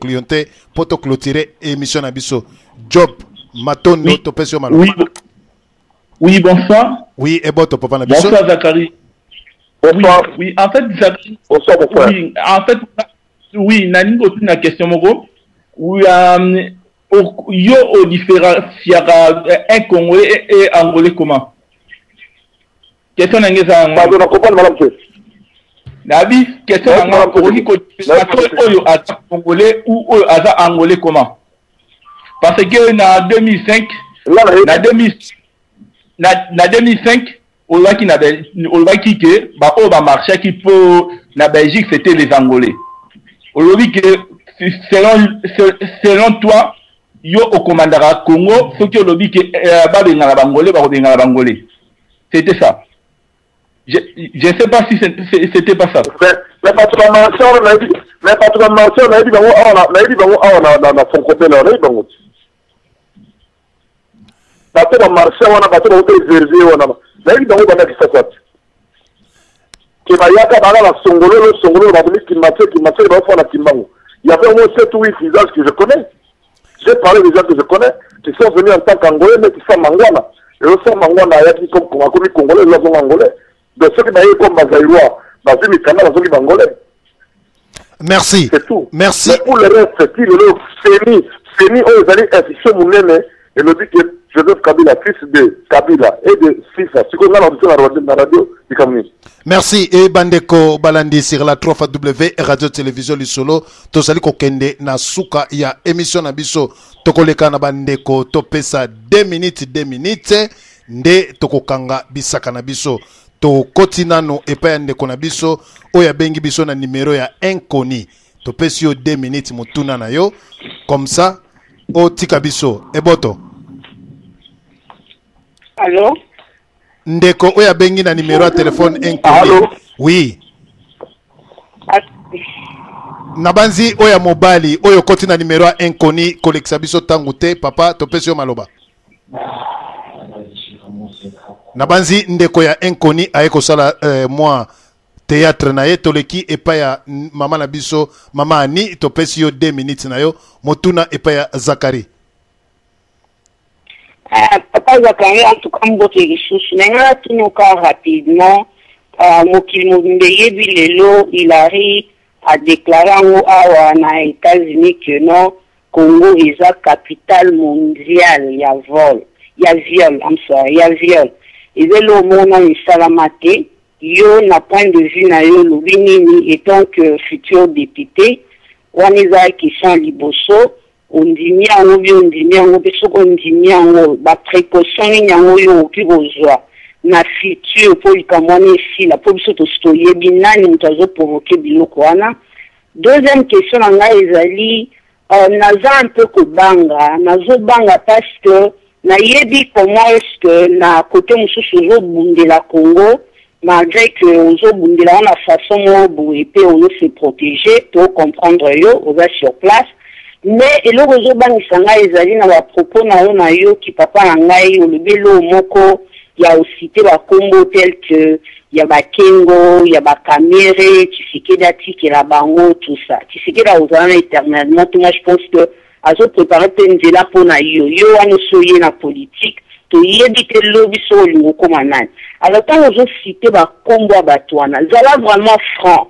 clienté pour te clôturer émission Abisso. Job Matondo oui. Topesio Malo. Oui, bonsoir. Oui, et bon, Papa Nabisso. Bonsoir, Zachary. Bonsoir. Oui, en fait, Zachary. Bonsoir, bonsoir. Oui, en fait, oui, Nani, une question, Mogo. Oui, yo, au différent, s'il y a un Congolais et Angolais, comment? Question, Nangeza. Pardon, on comprend, madame. Nabi, question, Congolais ou Angolais, comment? Parce que, en 2005, na 2005 on voit qu'il que bah on va marcher qui pour la Belgique c'était les Angolais. On dit que selon toi yo au commandera Congo faut que on dit que ba de ngala bangolais ba de ngala bangolais. C'était ça. Je sais pas si c'était pas ça. Mais pas tout le mention on a dit on a son côté là on bato ba marché wana bato ba hotel verger wana na yi bango bana kisasa ke ba yaka bana la songolo ba bini kimache ba fona kimbango il y avait au moins 7 ou 8 visages que je connais. J'ai parlé des gens que je connais qui sont venus en tant qu'angolais mais qui sont mangwana et eux sont mangwana ya qui comme congolais là sont angolais de ceux qui n'aient comme bazaïrois ba vimi kana ba vimi angolais. Merci. C'est tout. Merci. Mais pour le reste c'est le fini aux allez institution munene et le dit que Joseph Kabila, fils de Kabila et de Sifa. C'est comme la radio du Cameroun. Merci. Et Bandeko Balandi sur la 3W Radio Télévision Lisolo. Tosali kokende na suka ya émission na biso. Tokoleka na Bandeko topesa 2 minutes. Nde tokokanga bisaka na biso. To kotinano epa ya ndeko na biso. Oya bengi biso na numéro ya Inconi. Topesi yo 2 minutes mutuna na yo. Comme ça, o tika biso. Eboto. Allô? Ndeko oya bengi na numéro ya téléphone Inconi. Allô? Oui. Nabanzi oya mobali oyo koti na numéro ya Inconi kolekisa biso tangu te papa topesi yo maloba. Nabanzi ndeko ya Inconi aye kosala moi théâtre na ye toleki epa ya mama na biso mama Ani topesi yo 2 minutes na yo motuna epa ya Zakari. Papa Zakari, en tout cas, mbote ressources. Maintenant, tout nous cas rapidement, Mokil Moumbeye Bilelo, il arrive à déclarer aux États-Unis que non, Congo est la capitale mondiale. Il y a vol, il y a viol, il y a viol. Et dès le moment où il salamate, yo n'a point de vue na yo Lubinini étant que futur député, Waniza qui sont liboso. On dit ba précaution nyango yo ki bozwa na futur pour ikamone ici la police to stoye binani mutazo provoquer biloko wana. Deuxième question nga ezali naza un peu ko banga nazo banga parce que na yebi comment est-ce que na côté mususu zo bundela Congo malgré que ozo bundela na façon mo et puis on se protéger pour comprendre yo on va sur place. Mais et le réseau bangisanga ezali na ba propos na yo ki papa na ngai o lebelo moko ya osité ba kombo tel que ya ba Kengo ya ba Kamere Tshisekedi atiki la bango tout ça Tshisekedi ozana éternellement tout moi je pense que azo préparer penjela pona yo wana soye na politique to yebite lobby so lingo komanani alors tant ozo cité ba kombo batwana zala vraiment franc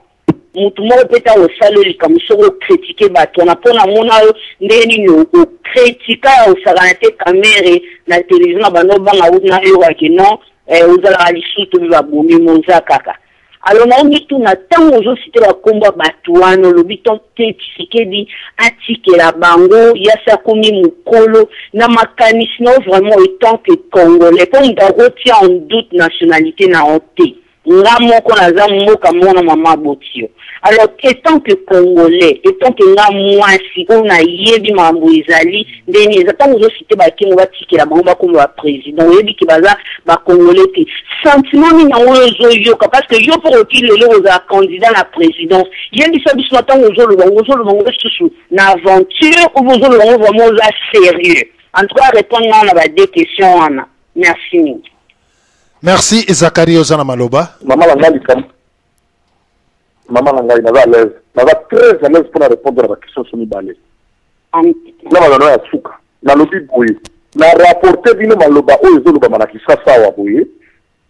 mutu moko peta osaleli kamusoko critiquer bato na pona mona ndeni no critiquer osala te kamere na télévision na bano banga na yo wa non ozala lisutu ba bomi moza kaka alors na mitu na tango ozo citer ba komba bato wana lobiton te Tshisekedi atikela bango yasa komi mukolo na makanisi no vraiment étant que congolais pour retient en doute nationalité na honte nga moko naza mboka mona mama botio alors étant que congolais étant que nga mwasi on a yebi mambo ezali ndeni ezata ngo cité ba kingo batikela bango bakomba ba président yebi ki baza ba congolais te sentiment ni nango yo parce que yo pour qu'il le za candidat na présidence yebi ça biso tango zo le bango susu na aventure ou zo le bango vraiment za sérieux en tout cas répondre na ba deux questions ana merci. Merci Zakari Ozana Maloba. Maman Langali, naza à l'aise. va très à l'aise pour répondre à la question sur Nibale. Là, on va Souka. Dans le but, oui. Na rapporté bino maloba o ezo loba manakisa sawa boye.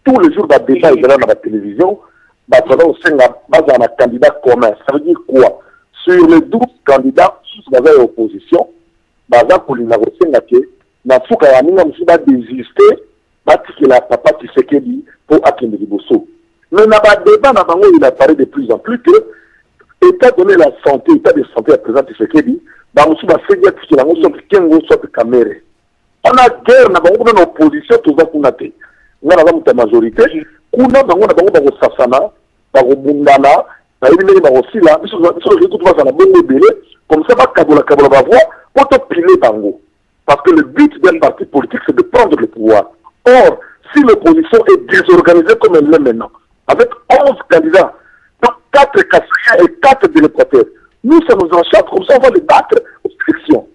Tous les jours, il y a débat dans la télévision. Il y a un candidat commun. Ça veut dire quoi? Sur les 12 candidats, si vous avez l'opposition, il y a désister, la papa Tshisekedi pour Akende Liboso. Mais dans le débat, il apparaît de plus en plus que, état donné la santé, état de santé à présent Tshisekedi, on a guerre, on a opposition, tout ça qu'on a fait. On a la majorité, on a des sasana, des bundana, des là, comme ça, va voir, pour te piler bango. Parce que le but d'un parti politique, c'est de prendre le pouvoir. Or, si l'opposition est désorganisée comme elle l'est maintenant, avec 11 candidats, donc 4 cassés et 4 délégataires, nous, ça nous enchante, comme ça, on va les battre aux élections.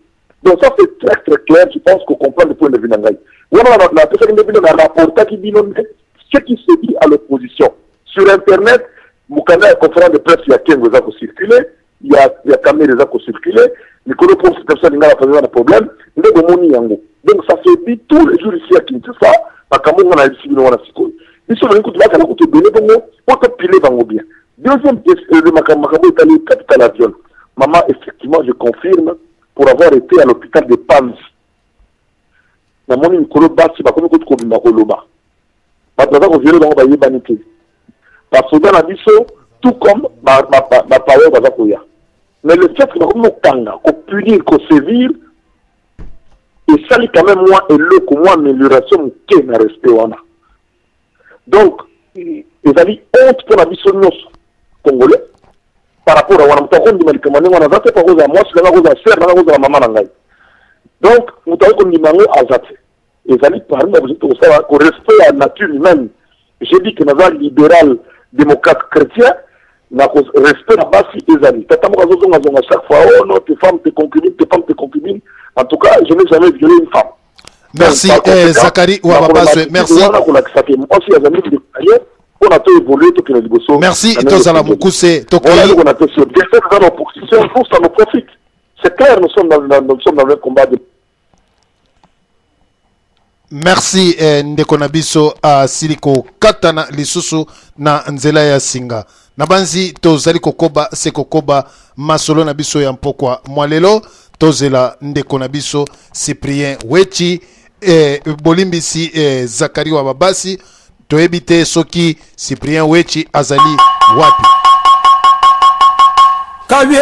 Donc ça, c'est très très clair, je pense qu'on comprend le point de vue d'Angaï. On a ce qui se dit à l'opposition. Sur Internet, Moukana, la conférence de presse, il y a 15 ans qui circulent, il y a Kamé des ans qui circulent, Nicolas Ponce, c'est ça, il y a un problème, donc ça se dit tous les jours ici à Kinshasa, à Cameroun, on a ici, on a Sikoy. Ils sont venus, on a coûté bien, pour te piler bango bien. Deuxième question, le Makambo est allé au capital avion. Maman, effectivement, je confirme, pour avoir été à l'hôpital de Panzi. Dans mon Nicolas Bassi, je ne sais pas comment on va parce que dans la mission, tout comme ma parole va s'appuyer. Mais le fait que nous qu'on punir, qu'on sévir, et ça, quand même, moi, et le que moi, amélioration, qui est respect. Donc, ils avaient honte pour la mission congolais par rapport à Wanamtokon du Malikaman, on a zaté par rapport à moi, c'est la chose à faire, la chose à maman Nangaï. Donc, nous avons dit Mango à zaté. Ils allaient parler au respect à la nature humaine. J'ai dit que nous avons libéral, démocrate, chrétien, nous avons respect à la base des amis. Tatamour à chaque fois, oh non, tes femmes, tes concubines. En tout cas, je n'ai jamais violé une femme. Merci, Zachary Ouababaswe. Merci. On a tout évolué, tout le monde. Merci, Tozala Moukousse. On a tout sur dans l'opposition, ça nous profite. C'est clair, nous sommes dans le combat de. Merci ndeko na biso siliko katana lisusu na nzela ya singa nabanzi tozali kokoba se kokoba masolo na biso ya mpokwa mwalelo tozela ndeko na biso Cyprien Wechi bolimbisi Zachary Ouababasi toyebite soki Cyprien Wechi azali wapi Kabye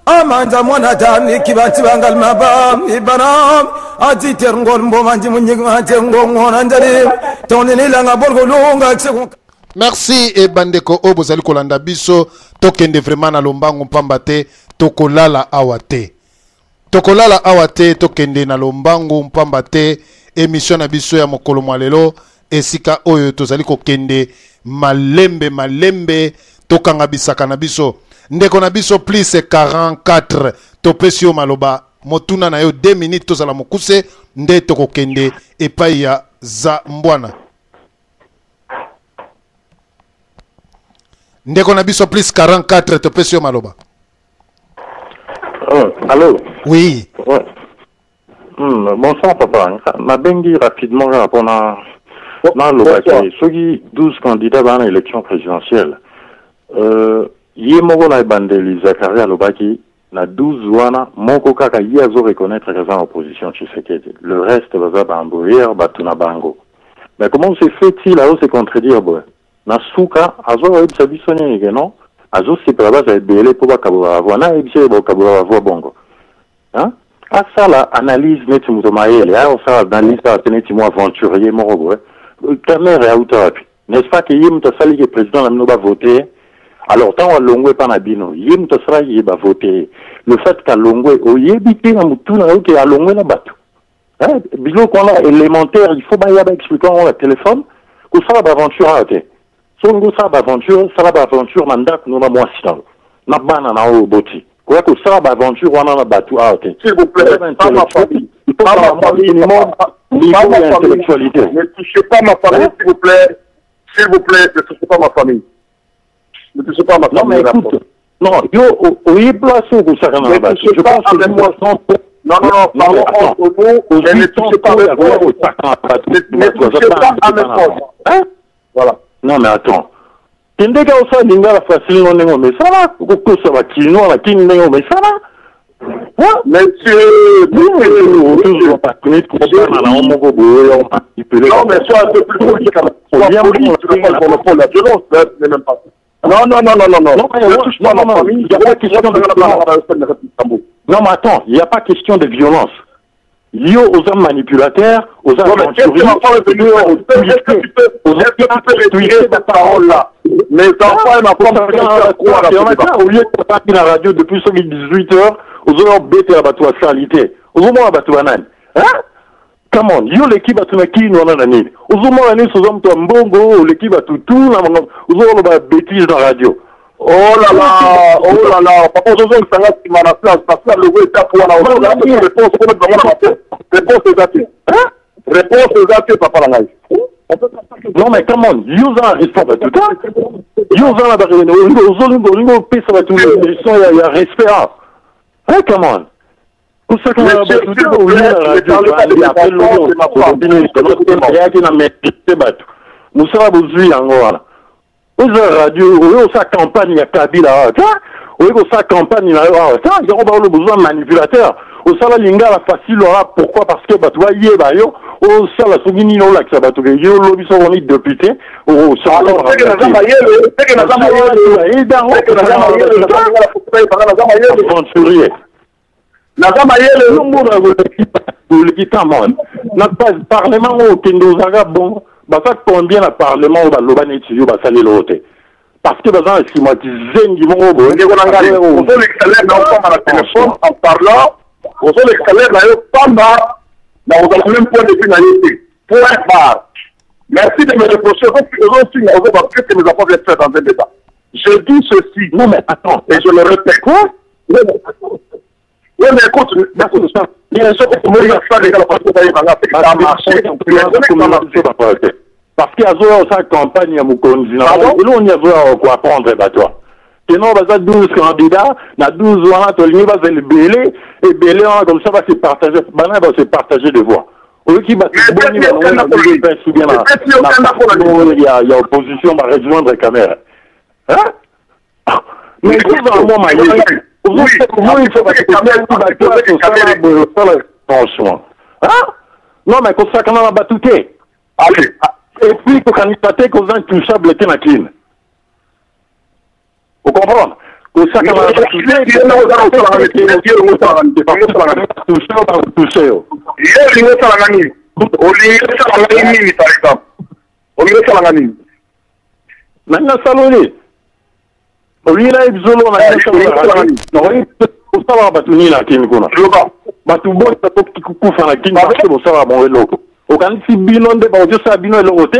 Amanda mwana tani kibanti bangal mabam ibanam ati terngol mbomanji munyigma tengo ndari tonini langa bolgolunga tsekon. Merci et bandeko obozali kolanda biso tokende vraiment na lombangu mpamba te tokolala awate. Tokolala awate tokende na lombangu mpamba te émission na biso ya mokolo mwalelo esika oyo tozali kokende malembe tokanga bisaka na biso. Ndeko na biso plus 44 topesio maloba motuna na yo 2 minutes tozala mokuse nde tokokende epai ya za mbwana. Ndeko na biso plus 44 topesio maloba. Allô? Oui. Ouais. Bonsoir papa. Ma bengi rapidement répondre à ceux qui 12 candidats dans l'élection présidentielle. Yemoko na bandeli Zachary Alobaki na 12 wana moko kaka yazo reconnaître raison opposition Tshisekedi. Le reste va bamboyer batuna bango. Mais comment se fait-il à se contredire boy? Na suka azo wa bisonya yeke non? Azo se praba za belé pour bakabwa wana ebise bakabwa vo bongo. Hein? À ça la analyse net mutomaele, on ça analyse ça teneti mo aventurier moko boy. Caméra à hauteur. N'est-ce pas que yim ta sali que président na va voter? Alors, tant qu'on longwe pas na bino, yim to sera yeba voter. Le fait qu'à longwe, au yebiti na mutuna ou que à longwe na batu. Hein? Bilo qu'on a élémentaire, il faut yaba expliquer on le téléphone, que ça va aventure à te. Son go ça va aventure mandat que nous na moi sinon. Na bana na o boti. Quoi que ça va aventure on a na batu à te. S'il vous plaît, pas ma famille. Pas ma famille, minimum niveau d'intellectualité. Ne touchez pas ma famille, s'il vous plaît. S'il vous plaît, ne touchez pas ma famille. Ne touchez pas ma famille. Non, mais écoute, non, yo, oui, place où ça rien à battre. Je pense que moi, non, parlons entre nous, mais ne touchez pas mes poches. Ne touchez pas à mes poches. Hein? Voilà. Non, mais attends. Tende ka osa linga la facile non nengo mais ça va ko ça va kino la kin nengo mais ça va. Monsieur, toujours pas connaître trop dans la homme go boyo manipuler. Non, mais sois un peu plus poli quand même. Sois poli, tu ne pas le monopole la violence, mais même pas. Non, ne touche pas ma famille, il n'y a pas question de violence. Non, mais attends, il n'y a pas question de violence. Lié aux hommes manipulateurs, aux hommes aventuriers, est-ce que tu peux retirer cette parole-là? Mes enfants et ma femme, au lieu de partir dans la radio depuis 18 heures, aux hommes bêtes à la bateau à salité, aux hommes à bateau à nan. Hein? Come on, yo l'équipe a tout qui nous en a nani. Aux hommes à nani, aux hommes à mbongo, l'équipe a tout, aux hommes à bêtises dans la radio. Oh là là, papa, je veux que ça reste ma place, parce que le goût est à pouvoir la réponse, réponse exacte. Réponse exacte, papa la naïf. Non, mais comment, Yosa respect à tout ça. Yosa la barrière, Ozolingo, pèse à tout le monde, il y a respect. Hein, comment? Pour ça qu'on a battu, on a la radio, Moussa Bouzui, Angola. Aux radio, aux sa campagne à Kabila, aux sa campagne à il y aura le besoin manipulateur. Au sala linga la facile là, pourquoi? Parce que batwa yebayo, au sala sugini no lax batwa yo lobi so on est député, au sala parlement au Kindozaga bon. Bah ça combien le parlement au Balobani Tio va salir l'autre parce que dans un stigmatisé ils vont au bon on veut l'excellent dans le téléphone en parlant on veut l'excellent dans le même point de finalité point barre. Merci de me reprocher qu'est-ce que mes enfants viennent faire dans un débat. Je dis ceci. Non mais attends, et je le répète. Quoi? Oui, mais écoute, bien sûr que vous ça a marché. Parce qu'il y a sa campagne à Moukonzi. Et là, on y a quoi apprendre à toi. Sinon, on va 12 candidats, dans 12 ans, on va se belé, et belé, comme ça, va se partager, va se partager de voix. Au lieu qu'il va se il y a opposition, va rejoindre les caméras. Hein? Mais il faut vraiment mailler. Comment il faut franchement. Hein? Non, mais comme ça, quand on a battuté. Allez. Et puis, quand on a battu, qu'on a intouchable, était na clean. Vous comprenez? Comme ça, quand on a battuté, Olina ibzolo na usaba batuni na kini kuna batu boy ta toki kukufa na kini parce que usaba bon eloko okani si binonde ba ojo sa bino eloko te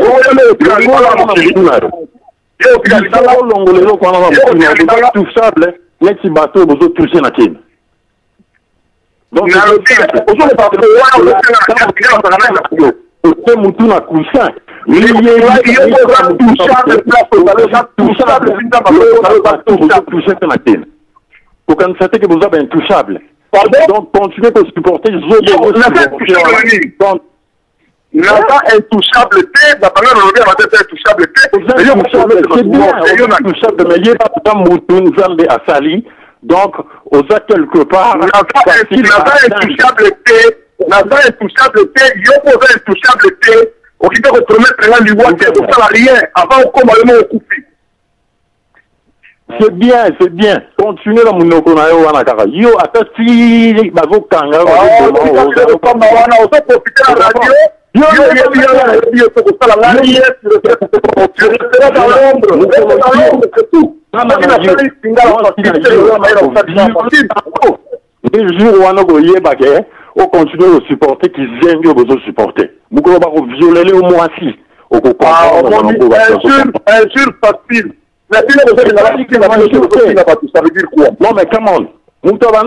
longo lelo kwa na ba touchable neti bato bozo toucher na kini donc c'est mutu na kusa pour qu'on sache que vous avez intouchable. Donc, continuez de supporter les autres. Intouchable, la parole de intouchable, c'est bien, intouchable, mais il n'y a pas de mouton, Zambé à Sali. Donc, aux a quelque part. Intouchable, intouchable, on qui peut repromettre l'un du roi, ça n'a rien, avant on commence à couper. C'est bien. Continuez dans mon okonayo wanakara. Yo, atasi, bazo kanga, on peut profiter de la radio. Yo, dans l'ombre, c'est tout. Les jours où on a goyé baguette, on continue de supporter qu'ils aiment de supporter. Nous allons violer au moins si. Injure facile. Ça veut dire quoi? Non, mais comment? Nous avons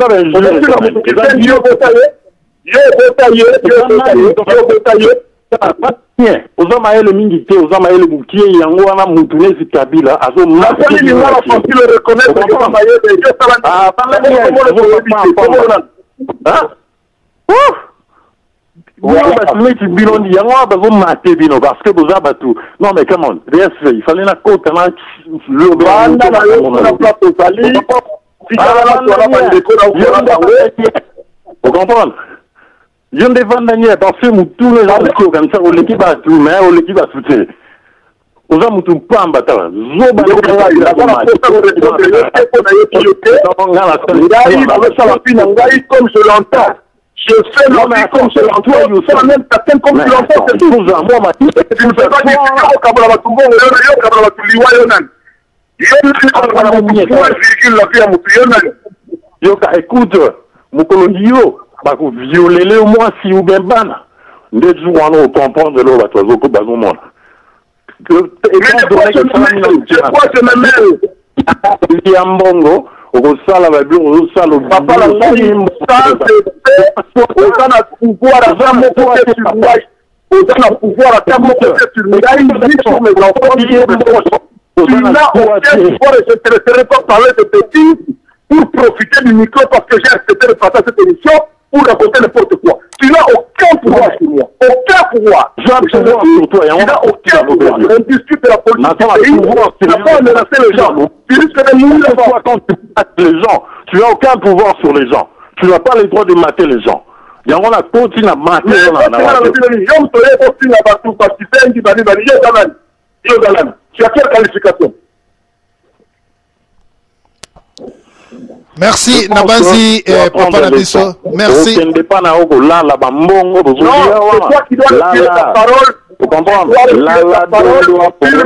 Oza maele mingi te, oza maele mukie yango wana mutune zitabila azo Napoli ni wana fanti le reconnaître que oza maele je ah pas bino yango bazo mate bino parce que boza batu non mais come on il fallait na kota na le banda na yo na plateau sali vous comprenez? Je ne défends pas parce que tous les gens qui ont comme ça, on l'équipe à tout, mais on l'équipe à tout. On va tout pas en bataille. Comme je l'entends. Je fais l'homme comme je l'entends. Je fais même certaines comme je l'entends. C'est tout. Je ne fais pas dire que écoute, mon colonio. Bako violer au moins si ou bien bana des jours on comprend de l'eau à toi au bazo mon liambongo au sala ba bio au sala papa la pouvoir à jamais côté sur moi au pouvoir à jamais côté sur moi mes enfants tu n'as aucun pouvoir et je te laisserai pas parler de petit pour profiter du micro parce que j'ai accepté de passer cette émission pour raconter n'importe quoi. Tu n'as aucun pouvoir sur moi. Aucun pouvoir. Tu n'as aucun pouvoir. On discute de la politique du pays. Tu n'as pas à menacer les gens. Tu risques de mourir quand tu mates les gens. Tu n'as aucun pouvoir sur les gens. Tu n'as pas le droit de mater les gens. Il y a un continue à mater les gens. Tu as quelle qualification? Merci Nabanzi Papa Nabiso. Merci. Non, c'est toi qui dois dire ta parole. Vous comprenez? Tu ne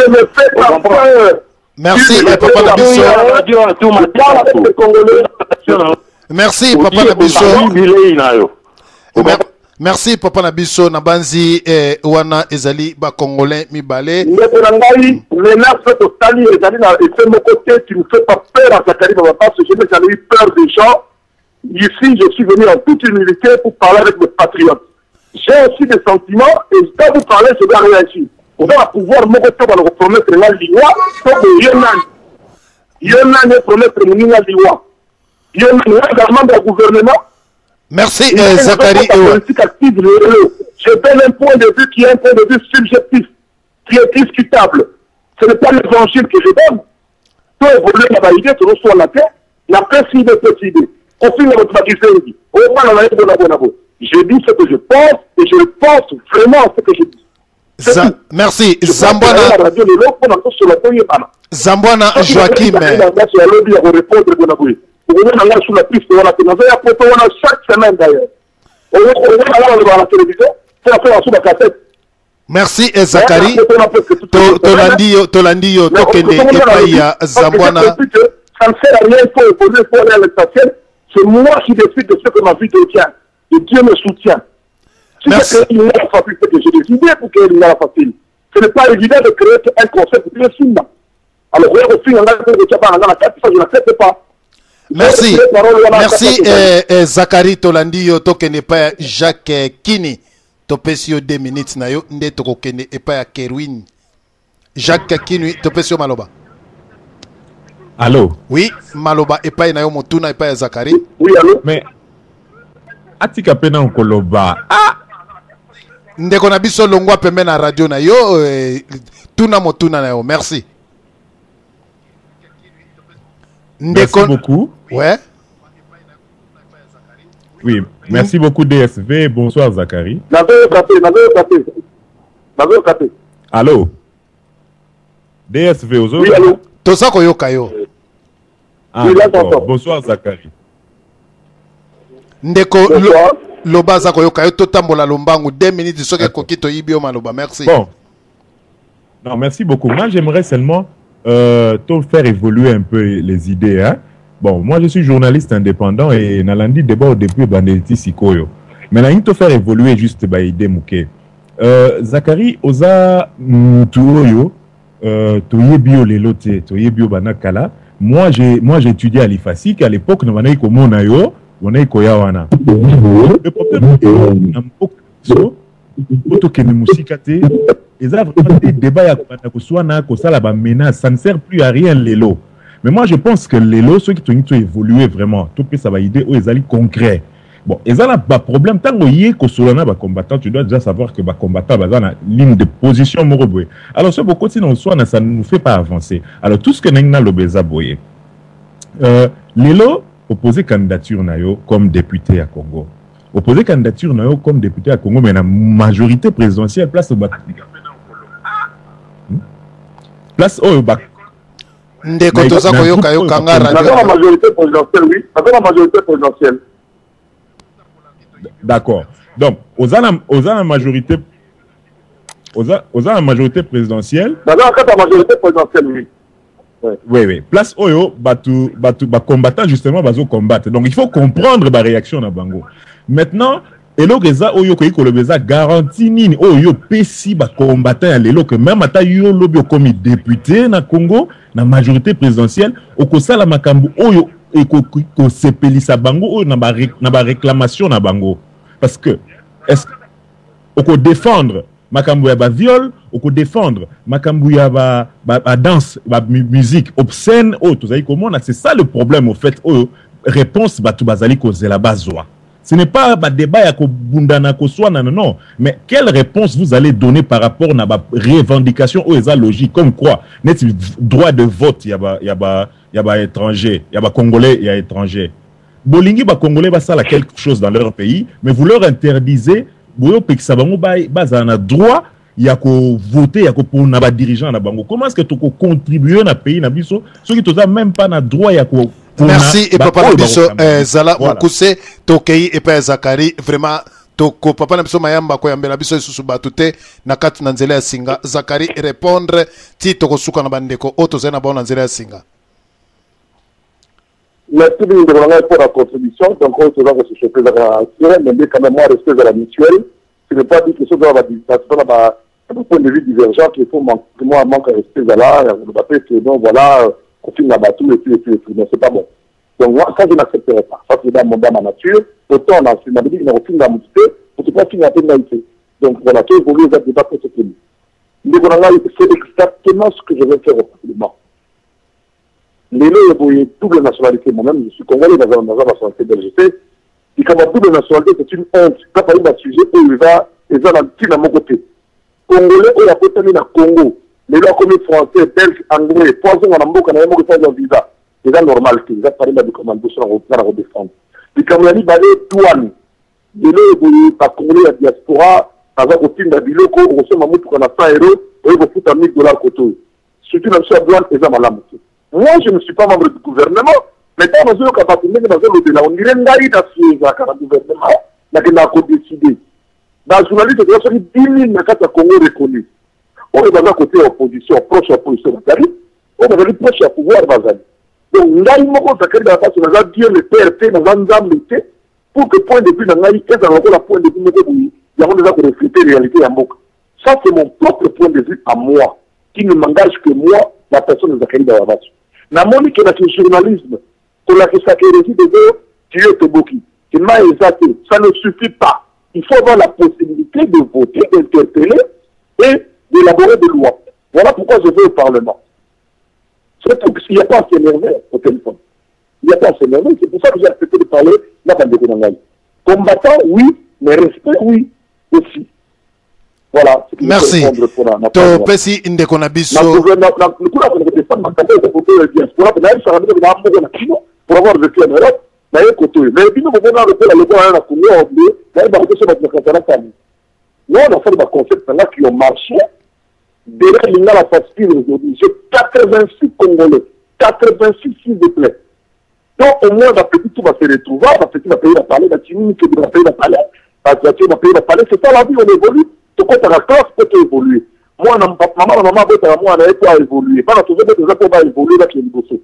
me fais pas peur. Merci Papa Nabiso. Merci Papa Nabiso. Merci Papa Nabiso Nabanzi wana ezali ba congolais mibale. Ngai menace totali ezali na effet mon côté, tu ne fais pas peur à Zakari Baba parce que je n'ai jamais eu peur des gens. Ici je suis venu en toute humilité pour parler avec mes patriotes. J'ai aussi des sentiments et quand vous parlez je dois réagir. On va pouvoir mon côté va le promettre la loi donc Yonan promettre mon loi. Yonan également du gouvernement. Merci Zakari. Je donne un point de vue qui est un point de vue subjectif, qui est discutable. Ce n'est pas l'évangile que je donne. Toi, vous voulez la idée, tu reçois la paix, la paix c'est une petite idée. Au final, votre magazine, au moins, je dis ce que je pense et je pense vraiment ce que je dis. Merci. Zambwana Joachim. Sur la piste, on a chaque semaine d'ailleurs. On a la télévision, pour faire sur la cassette. Merci Zakari. Tolandio, Tokende, Epaya, Zambwana. Ça ne sert à rien, il faut opposer, il faut aller à l'essentiel. C'est moi qui décide de ce que ma vie devient. Et Dieu me soutient. Si c'est qu'il y a la facile, c'est que j'ai des idées pour qu'il y ait la facile. Ce n'est pas évident de créer un concept pour le film. Alors, vous voyez, au film, on a la carte, ça, je n'accepte pas. Merci. Merci Zakari Tolandio tokene pa Jacques Kini. Topesio 2 minutes na yo nde tokokene epa ya Kerwin. Jacques Kini topesio maloba. Allô? Oui, maloba epa na yo motuna epa ya Zakari. Oui, allô? Mais atika pena nkoloba. Ah! Ndeko na biso longwa pembe na radio na yo tuna motuna na yo. Merci. Merci beaucoup. Ouais. Oui, merci beaucoup DSV. Bonsoir Zakari. Allô? DSV aux autres? Oui, allô? Tosako yokayo. Ah, bonsoir Zakari. Ndeko loba zako yokayo totambola lombangu 2 minutes soke kokito yibio maloba. Merci. Bon. Non, merci beaucoup. Moi j'aimerais seulement faire évoluer un peu les idées. Hein? Bon, moi je suis journaliste indépendant et Nalandi débat depuis Bandeliti Sikoyo. Mais là, il faut faire évoluer juste bah, idée mouké. Zakari, oza mutuoyo, toye bio lelote, toye bio banakala. Moi j'ai étudié à l'IFASIC. À l'époque, nous avons eu comme on a eu on est koyawana. Le problème c'est que ils ont vraiment des débats ça ne sert plus à rien les lots. Mais moi je pense que les lots, ceux qui ont évolué vraiment, tout ça va aider aux alliés concrets. Bon, ils ont un problème. Tant que combattant, tu dois déjà savoir que les combattants ont une ligne de position. Alors, ce beaucoup de choses, ça ne nous fait pas avancer. Alors, tout ce que nous avons fait, les lots opposé candidature comme député à Congo. Opposé candidature comme député à Congo, mais la majorité présidentielle place au bac. Place au bac. La majorité présidentielle, oui. Avec la majorité présidentielle. D'accord. Donc, aux la majorité présidentielle. D'accord, quand la majorité présidentielle, oui. Oui. Place Oyo, combattant justement, combattre. Donc, il faut comprendre la réaction na bango. Maintenant, Elo Reza Oyo Koikolobeza garantie nini Oyo pesi combattant à l'élo que même ata yo lobby comme député na Congo, na majorité présidentielle, okosala makambu Oyo et qu'on sepelisa bango ou na ba réclamation na bango parce que est-ce qu'on défendre makambu ya ba viol ou qu'on défendre makambu ya ba danse ba musique obscène ou tout ça comment c'est ça le problème au fait réponse ba tout bazali cause la bazwa ce n'est pas un débat ya ko bundana ko swana non mais quelle réponse vous allez donner par rapport à la revendication ou esa logique comme quoi net droit de vote y a étranger, il y a Congolais, il y a étranger. Bolingi ba Congolais ba ça quelque chose dans leur pays, mais vous leur interdisez, vous leur piquez ça bango ba na droit, il y a ko voter, il y a ko pour na ba dirigeant na bango. Comment est-ce que tu peux contribuer na pays na biso, ceux qui t'ont même pas na droit, il y a ko. Merci et papa na biso Zala Mokuse Tokei et pa Zakari vraiment toko papa na biso mayamba ko yambela biso isusu batute na kati na nzela ya singa Zakari répondre ti toko suka na bandeko auto zena ba na nzela ya singa. Merci pour la contribution. Donc, on se va se chauffer mais quand même, moi, rester à la mutuelle. Ce n'est pas dit que ce soit un point de vue divergent qu'il faut moi manque à rester là. On va faire que non, voilà, on filme la bateau et tout. Mais c'est pas bon. Donc, moi, ça, je n'accepterai pas. Ça, c'est dans ma nature. Autant, on a dit qu'on a filmé la montée, on ne peut pas filmer la pénalité. Donc, voilà, tout évolue dans le débat pour ce pays. Mais voilà, c'est exactement ce que je vais faire au Parlement. Les lots ont double nationalité. Moi-même, je suis congolais dans la nationalité belge. Et comme double nationalité, c'est une honte. Quand on a un sujet, il va dans mon côté. Congolais, on a peut-être dans Congo. Les lots comme français, belge, anglais, poison, on a beaucoup de visa. C'est normal que les appareils de commande sont en redescendre. Et comme on a dit, douane. Les lots ont pas congolais à diaspora, avec aucune d'habiloko, on reçoit un pour qu'on a 100 €, et on va foutre $1000 côté. Surtout dans la douane, ils ont mal. Moi, je ne suis pas membre du gouvernement, mais quand on a un capacité dans le on dirait qu'il y a un gouvernement, il y a décidé. Dans le journaliste, il y a 10 000 Congo reconnus. On est dans un côté opposition, proche opposition, on est dans proche à pouvoir. Donc, là, il faut que dans la face, on a bien le PRT, dans l'ensemble, pour que point de vue dans la point de vue, il y a déjà refléter la réalité à Mok. Ça, c'est mon propre point de vue à moi, qui ne m'engage que moi, la personne de Zakari Dawabatu. Na moni que le journalisme, pour la Sakari de Dieu Toboki, ça ne suffit pas. Il faut avoir la possibilité de voter, d'interpeller et d'élaborer des lois. Voilà pourquoi je vais au Parlement. Il n'y a pas à s'énerver au téléphone. Il n'y a pas à s'énerver. C'est pour ça que j'ai accepté de parler là dans le combattant, oui, mais respect, oui, aussi. Voilà. Merci. To pesi indeko na biso. Pour avoir vécu en Europe, mais puis nous avons le nous, on a fait des concepts qui ont marché. Derrière la facture aujourd'hui, j'ai 86 Congolais. 86, s'il vous plaît. Donc, au moins, la petite va se retrouver, la petite va payer la palais, la Tunisie va payer la palais, la Tunisie va payer la palais. C'est ça la vie, on évolue. Tout quoi, la classe peut évoluer. Moi, maman, moi, on a évolué. Pas la chose, on va évoluer, là, qui est négocié.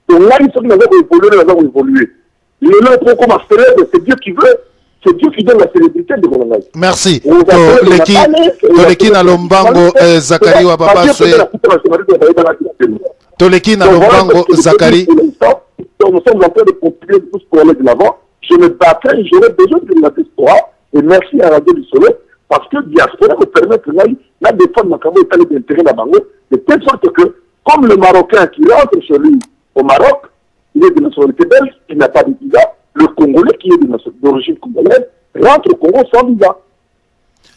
Donc là, ils sont évoluer. Les gens sont comme un célèbre, c'est Dieu qui veut. C'est Dieu qui donne la célébrité de mon langage. Merci. Toleki na lombango Zakari wa baba soye. Toleki na lombango Zakari. Nous sommes en train de continuer tous pour aller de l'avant. Je je me battrai, j'aurai besoin de la diaspora, et merci à Radio du Solo, parce que diaspora me permet de la défendre ma carrière et d'intérêt la banque, de telle sorte que, comme le Marocain qui rentre chez lui au Maroc, il est de nationalité belge, il n'a pas de visa, le Congolais qui est d'origine congolaise rentre au Congo sans visa.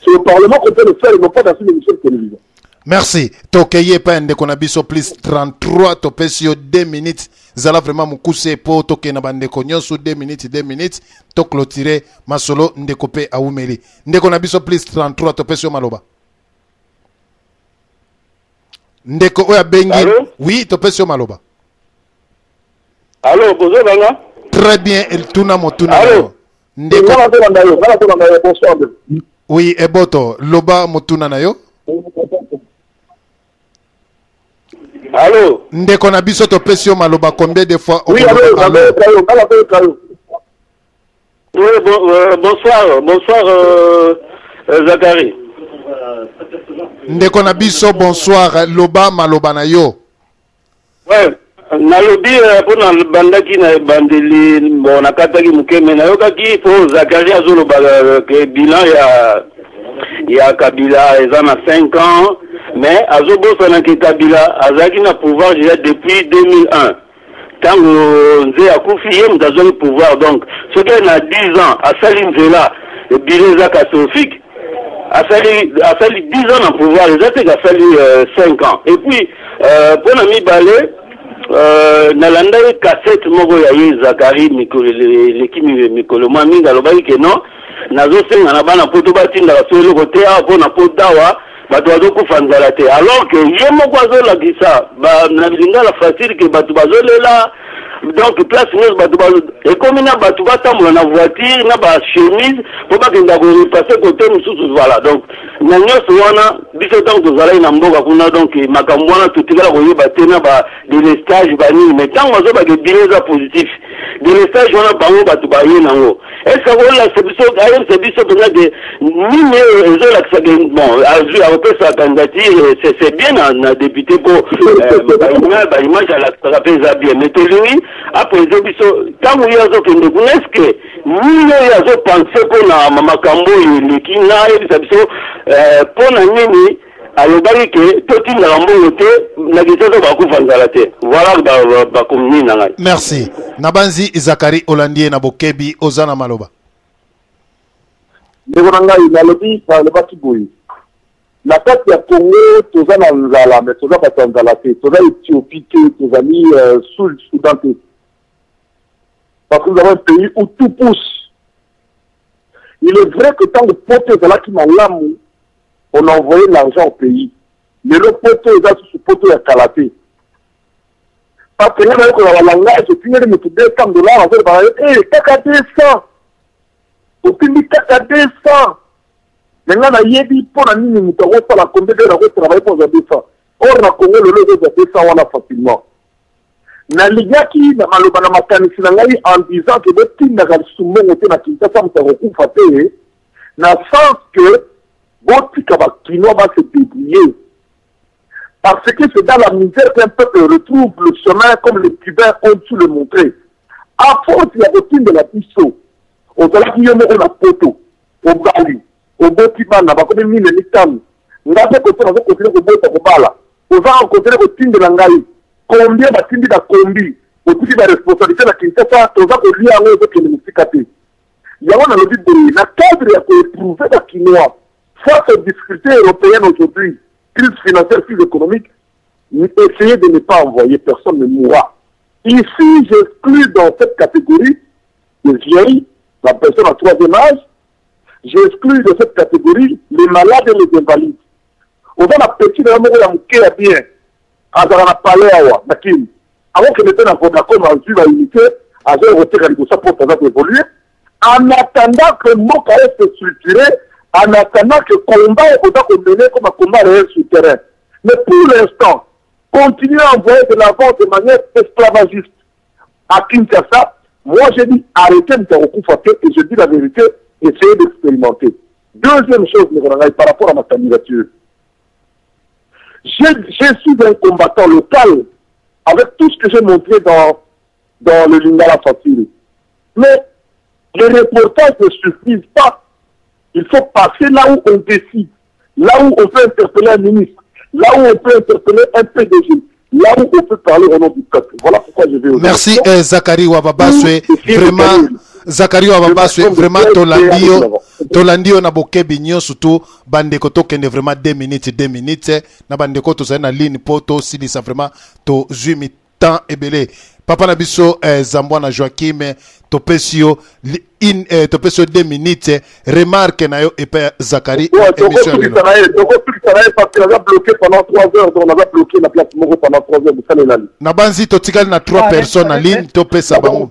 C'est au Parlement qu'on peut le faire, et non pas dans une émission de télévision. Merci. Tokeye pa ndeko na biso plus 33 topesio 2 minutes. Zala vraiment mukuse po toke na bandeko nyonso 2 minutes to clôturer masolo ndeko pe aumeli. Ndeko na biso plus 33 topesio maloba. Ndeko oya bengi. Allô? Oui, topesio maloba. Allô, bonjour Banga. Très bien, el tuna motuna. Allô? Ndeko. Bonsoir. Oui, eboto, loba motuna na yo. Allô? Ndeko na biso topesio maloba combien de fois? Oui, allô. Oui, bonsoir Zachary. Ndeko na biso bonsoir, loba maloba na yo. Ouais, nalobi pour na bandaki na bandeli bon akataki mukeme na yokaki pour Zachary azoloba que bilan ya Kabila eza na 5 ans mais azobosana ke Kabila azaki na pouvoir déjà depuis 2001 tango nze akufi ye mutazongi pouvoir donc soki na 10 ans asali nzela bilan eza catastrophique asali 10 ans na pouvoir eza te asali 5 ans et puis pour na mibale nalanda ye cassette moko ya ye Zachary lekimi mikolo mwa mingi alobaki ke non nazosenga na bana poto batindaka so eloko te awa mpo na potawa bato bazokufa nzala te alors que ye moko azolakisa na lingala facile ke bato bazolela donc place nyonso bato ekomi na bato batambola na voiture na bachemise mpo bakenda korepase kote mosusu voilà donc na nyonso wana biso ntango tozalaki na mboka kuna donc makambo wana totikala koyeba te na badelestage banini mais ntango azobake bino eza positif delestage wana bango bato baye nango est-ce que olakisa biso ayebisa biso mpenza ke nini ezolakisaka bon azwi akopesa candidature c'est bien na député mpo baimage alakisaka mpe eza bien mais tolingi apres biso ntango ye azokende kuna eske nini oyo azopense mpo na makambo oyo eleki nga ayebisa biso mpo na nini alobaki ke totindaka mbongo te na kisoso bakufa nzala te voilà bakomi nini na ngai. Merci. Nabanzi Zachary Olandie na bokebi ozana maloba. ndeko na ngai nalobi balobaki boye na kati ya Congo toza na nzala mais toza bato ya nzala te toza Éthiopie te tozali Soudan te parce que nous avons un pays où tout pousse. Il est vrai que tant que pote ezalaki malamu on a envoyé l'argent au pays mais le pote eza sous pote ya kala te parce que là on a la langage et puis il me fait $200 en fait bah kaka 200 opindi kaka 200 maintenant na yebi pour na nini muto ko la combien de la ko travailler pour za 200 or na Congo le logo za 200 wana facilement na ligaki na maloba na makanisi na ngai en disant que botinda ka sumongo te na Kinshasa muto ko kufa te na sens que botika ba kino va se débrouiller parce que c'est dans la misère qu'un peuple retrouve le chemin comme les Cubains ont su le montrer à force il y a botinda la biso ozalaki yo moko na poto obali oboti bana bakomi mine mitano ngape koto nazokontinue kobota kobala ozaka kokontinue kotindela ngai combien batindi na kombi otiki baresponsabilité na Kinshasa toza kolia yango ezokende mosika te yango nalobi boye na cadre ya koéprouver bakinois face aux difficultés européennes aujourd'hui crise financière, crise économique, essayez de ne pas envoyer personne ne mourra. Ici, j'exclus dans cette catégorie les vieilles, la personne à 3e âge, j'exclus de cette catégorie les malades et les invalides. On va la petite de la mouké à bien, à la palais à Nakim. Avant que nous dans Vodacom en vue la unité, à zéro retrait à ça pour évoluer, en attendant que le mot reste structuré, en attendant que le combat est mené comme un combat réel sur le terrain. Mais pour l'instant, continuer à envoyer de l'avant de manière esclavagiste à Kinshasa, moi j'ai dit arrêtez de vous conforter et je dis la vérité, essayez d'expérimenter. Deuxième chose, par rapport à ma candidature, je suis un combattant local avec tout ce que j'ai montré dans le Lingala Facile. Mais Les reportages ne suffisent pas. Il faut passer là où on décide, là où on peut interpeller un ministre, là où on peut interpeller un PDG, là où on peut parler au nom du peuple. Voilà pourquoi je vais au merci Zakari Wababaswe, vraiment Zakari Wababaswe, vraiment Tolandio na bokebi nyo surtout bandeko tokende vraiment 2 minutes na bandeko to na ligne poto silisa vraiment to zumi temps ebele papa na biso Zambwana Joachim topesio 2 minutes remarque na yo epa Zakari émission parce qu'on a bloqué pendant 3 heures, donc on a bloqué la place Moro pendant 3 heures, vous savez la ligne. Na banzi totikali na 3 personnes en ligne topesa bango.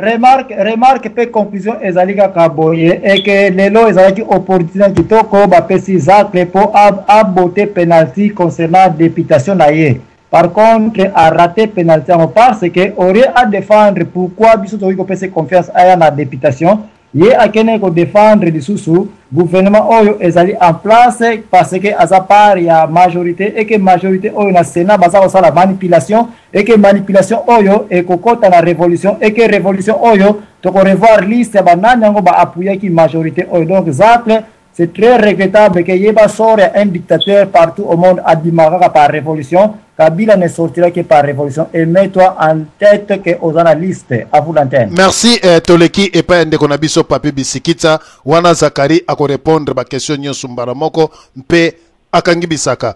Remarque pe conclusion ezalika kaboye et que lelo ezalaki opportunité kitoko ba pesi Zacle pour aboter penalty concernant députation na ye. Par contre, a raté penalty parce que aurait à défendre pourquoi biso to ko pesi confiance aya na députation. Ye akene ko défendre lisusu gouvernement oyo ezali en place parce que aza part ya majorité et que majorité oyo na Sénat baza ko sala manipulation et que manipulation oyo e kokota na révolution et que révolution oyo to ko revoir liste ya banani yango ba appuyer ki majorité oyo. Donc Zacle, c'est très regrettable que yeba sort un dictateur partout au monde adimara par révolution. Kabila ne sortira que par révolution. Et mets-toi en tête que aux analystes. À vous l'antenne. Merci Toleki et pas ndeko na biso papi bisikita wana Zakari ako répondre ba question nyonso mbala moko mpe akangi bisaka.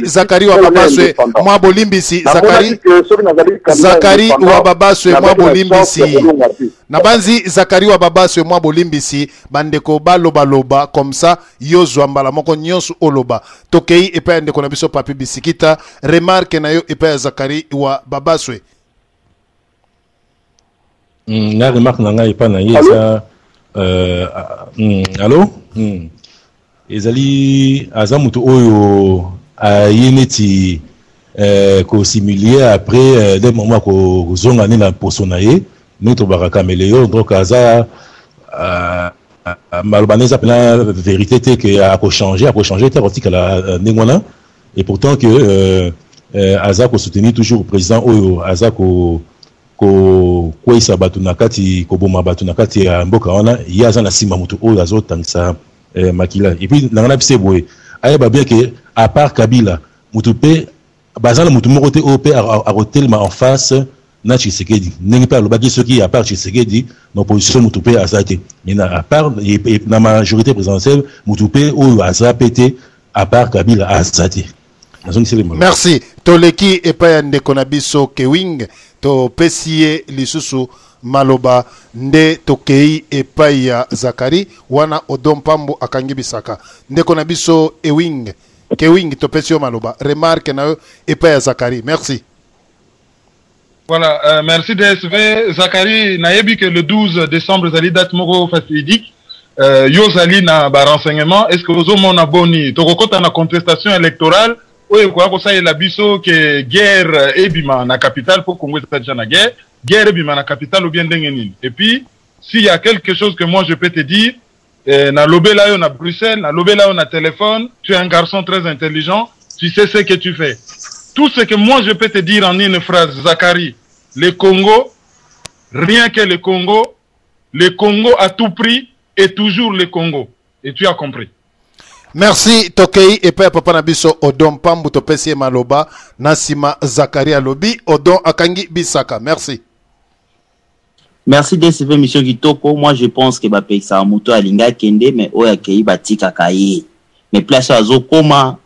Zakari wa babaswe mwa bolimbisi Zakari wa babaswe mwa bolimbisi Nabanzi Zakari wa babaswe mwa bolimbisi bandeko baloba comme ça yozwa mbala moko nyonso oloba tokei epa ndeko na biso papi bisikita remarque na yo epa Zakari wa babaswe na remarque na ngai epa na yesa allô ezali azamutu oyo ayeneti ko simulier après des moments ko zonga ni na posonaye notre barakameleyo donc aza malbanesa pena vérité te que a changer théorique la nengona et pourtant que aza ko soutenir toujours le président oyo aza ko kwesa batu na kati ko boma batu na kati ya mboka wana yaza na sima mutu oyo azotangisa makila et puis nangana pise boye ayeba bien que à part Kabila mutu pe bazana mutu moko te op a rotelma en face na Tshisekedi nengi pa lobaki soki à part Tshisekedi na opposition mutu pe azate mais à part na majorité présidentielle mutu pe oyo azapete à part Kabila azate. Merci Toleki epa ya ndeko na biso Kewing to pesie lisusu maloba nde tokei epai ya Zakari wana odompambo akangi bisaka ndeko na biso Kewing to pesio maloba remarque na epai ya Zakari. Merci. Voilà, merci DSV. Zakari nayebi que le 12 décembre zali date moko fatidique. Yo zali na ba renseignement est-ce que ozo mona boni to kokota na contestation électorale oyo kwa ko sa la biso que guerre ebima na capitale pour Congo déjà na guerre ebima na capitale ou bien ndengenini. Et puis s'il y a quelque chose que moi je peux te dire na lobela yo na Bruxelles, na lobela yo na téléphone, tu es un garçon très intelligent, tu sais ce que tu fais. Tout ce que moi je peux te dire en une phrase, Zakari, le Congo, rien que le Congo à tout prix est toujours le Congo. Et tu as compris. Merci Tokei et papa nabiso Odon Pambu topesi maloba Nasima Zakari alobi Odon Akangi Bisaka. Merci. Merci DCV monsieur Kitoko. Moi je pense que ba pesa moto alinga kende mais oya kei batika kaye. Mais place azo koma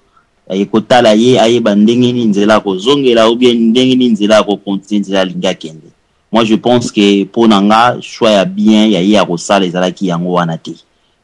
ekotala ye aye bandenge ni nzela ko zongela ou bien ndenge ni nzela ko continuer nzela linga kende. Moi je pense que pour nanga choix ya bien ya ye ko sala ezalaki yango wana te.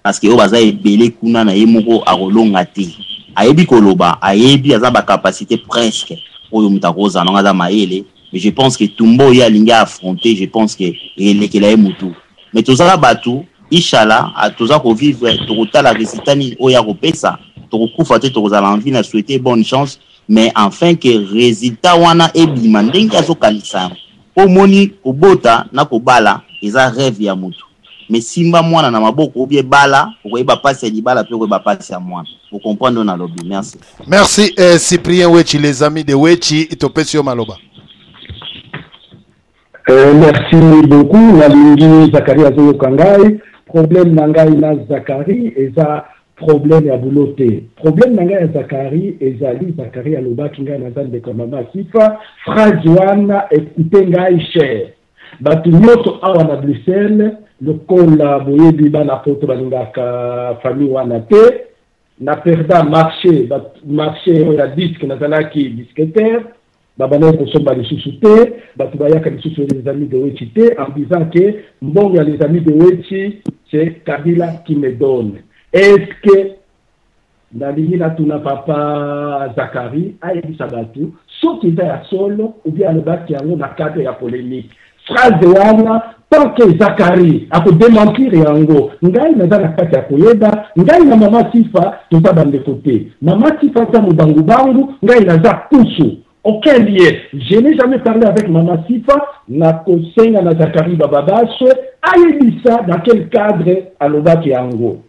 Parce que obaza ebele kuna na ye moko akolonga te. Ayebi koloba, ayebi aza ba capacité presque oyo mutakoza nanga za maele. Mais je pense que Tumbo ya linga affronter, je pense que elekela ye mutu. Mais tozala batu, inshallah, toza ko vivre tokotala résultat oya ko pesa. Tokufa te tokozala envie na souhaiter bonne chance mais enfin que résultat wana ebima ndenge azo kalisa omoni kobota na kobala eza rêve ya mutu mais simba mwana na maboko ou bien bala okoyeba pasi ya libala pe okoyeba pasi ya mwana. Vous comprenez na lobby. Merci. Merci Cyprien Wechi, les amis de Wechi, Itopesio Maloba. Merci beaucoup. Nalingi Zakari Azoyo Kangai. Problème nangai na Zakari et ça problème ya bouloté. Problème nangai ya Zakari et Zakari aloba kinga na zande kwa mama sifa. Phrase wana écoutez ngai cher. Batu nyoto awa na Bruxelles le kola boyebi bana poto balingaka famille wana te na perda marché ya disque na zalaki disquetaire babana kosomba les sous-soutés batu bayaka les sous-soutés les amis de Wechi te en disant que mbongo ya les amis de Wechi c'est Kabila qui me donne. Est-ce que nalingi na tuna papa Zakari ayebisa batu soki eza ya solo ou bien alobaki yango na cadre ya polémique phrase wana tant que Zakari a pu démentir yango ngai na na kati ya koyeba ngai na mama Sifa toza bande côté mama Sifa ta mubangu bangu ngai na za pusu aucun lien. Je n'ai jamais parlé avec Mama Sifa, na kosenga na Zakari Bababashe, ayebisa dans quel cadre alobaki yango.